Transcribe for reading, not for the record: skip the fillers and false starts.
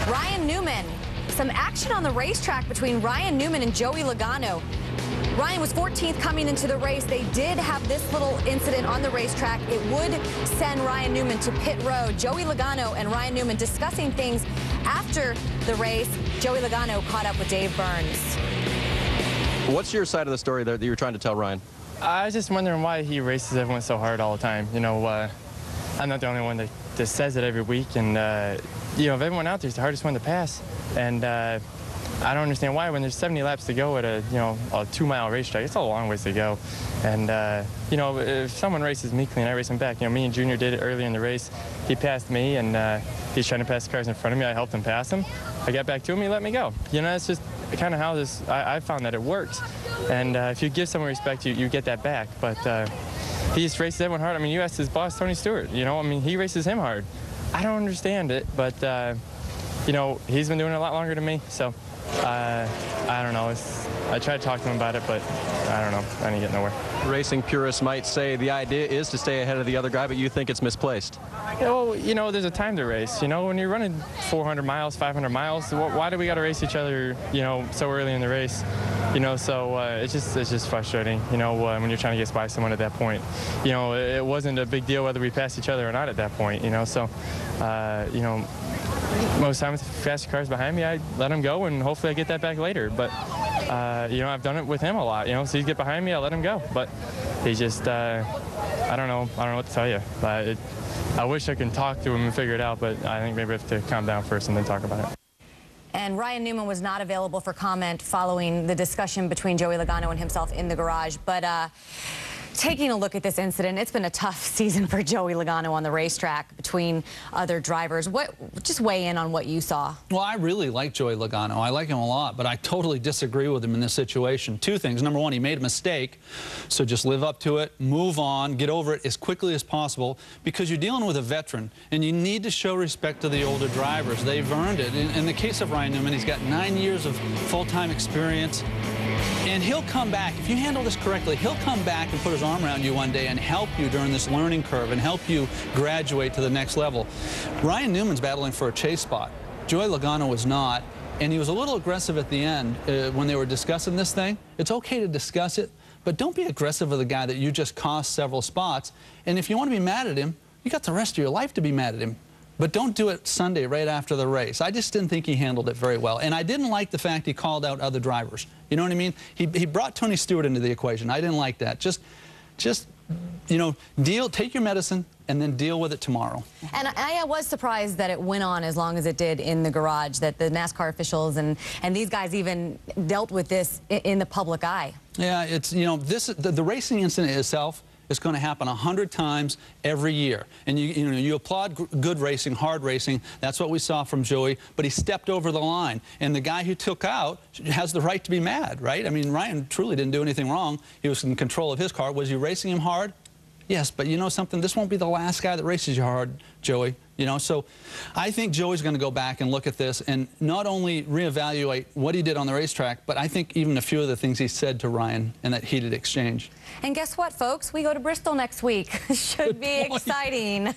Ryan Newman. Some action on the racetrack between Ryan Newman and Joey Logano. Ryan was 14th coming into the race. They did have this little incident on the racetrack. It would send Ryan Newman to pit road. Joey Logano and Ryan Newman discussing things after the race. Joey Logano caught up with Dave Burns. What's your side of the story there that you were trying to tell Ryan? I was just wondering why he races everyone so hard all the time. You know, I'm not the only one that says it every week. And, you know, of everyone out there, he's the hardest one to pass. And I don't understand why when there's 70 laps to go at a 2-mile racetrack. It's a long ways to go. And, you know, if someone races me clean, I race him back. You know, me and Junior did it earlier in the race. He passed me, and he's trying to pass the cars in front of me. I helped him pass him. I got back to him, he let me go. You know, that's just kind of how this, I found that it works. And if you give someone respect, you get that back. But he just races everyone hard. I mean, you asked his boss, Tony Stewart, you know, I mean, he races him hard. I don't understand it, but, you know, he's been doing it a lot longer than me, so I don't know. I tried to talk to him about it, but I don't know. I didn't get nowhere. Racing purists might say the idea is to stay ahead of the other guy, but you think it's misplaced. Well, you know, there's a time to race. You know, when you're running 400 miles, 500 miles, why do we got to race each other, you know, so early in the race? You know, so it's just frustrating, you know, when you're trying to get by someone at that point. You know, it wasn't a big deal whether we passed each other or not at that point, you know, so, you know, most times if fast cars behind me, I let him go, and hopefully I get that back later. But, you know, I've done it with him a lot, you know, so he'd get behind me, I let him go. But he just, I don't know what to tell you. I wish I could talk to him and figure it out, but I think maybe I have to calm down first and then talk about it. And Ryan Newman was not available for comment following the discussion between Joey Logano and himself in the garage. But taking a look at this incident, it's been a tough season for Joey Logano on the racetrack between other drivers. Just weigh in on what you saw. Well, I really like Joey Logano. I like him a lot, but I totally disagree with him in this situation. Two things. Number one, he made a mistake, so just live up to it, move on, get over it as quickly as possible, because you're dealing with a veteran, and you need to show respect to the older drivers. They've earned it. In the case of Ryan Newman, he's got 9 years of full-time experience, and he'll come back. If you handle this correctly, he'll come back and put his arm around you one day and help you during this learning curve and help you graduate to the next level. Ryan Newman's battling for a chase spot. Joey Logano was not, and he was a little aggressive at the end when they were discussing this thing. It's okay to discuss it, but don't be aggressive with a guy that you just cost several spots. And if you want to be mad at him, you got the rest of your life to be mad at him. But don't do it Sunday right after the race. I just didn't think he handled it very well. And I didn't like the fact he called out other drivers. You know what I mean? He brought Tony Stewart into the equation. I didn't like that. Just you know, take your medicine and then deal with it tomorrow. And I was surprised that it went on as long as it did in the garage, that the NASCAR officials and these guys even dealt with this in the public eye. Yeah, it's, you know, the racing incident itself is going to happen 100 times every year. And you applaud good racing, hard racing. That's what we saw from Joey, but he stepped over the line. And the guy who took out has the right to be mad, right? I mean, Ryan truly didn't do anything wrong. He was in control of his car. Was he racing him hard? Yes, but you know something? This won't be the last guy that races you hard, Joey. You know, so I think Joey's going to go back and look at this and not only reevaluate what he did on the racetrack, but I think even a few of the things he said to Ryan in that heated exchange. And guess what, folks? We go to Bristol next week. Should be exciting.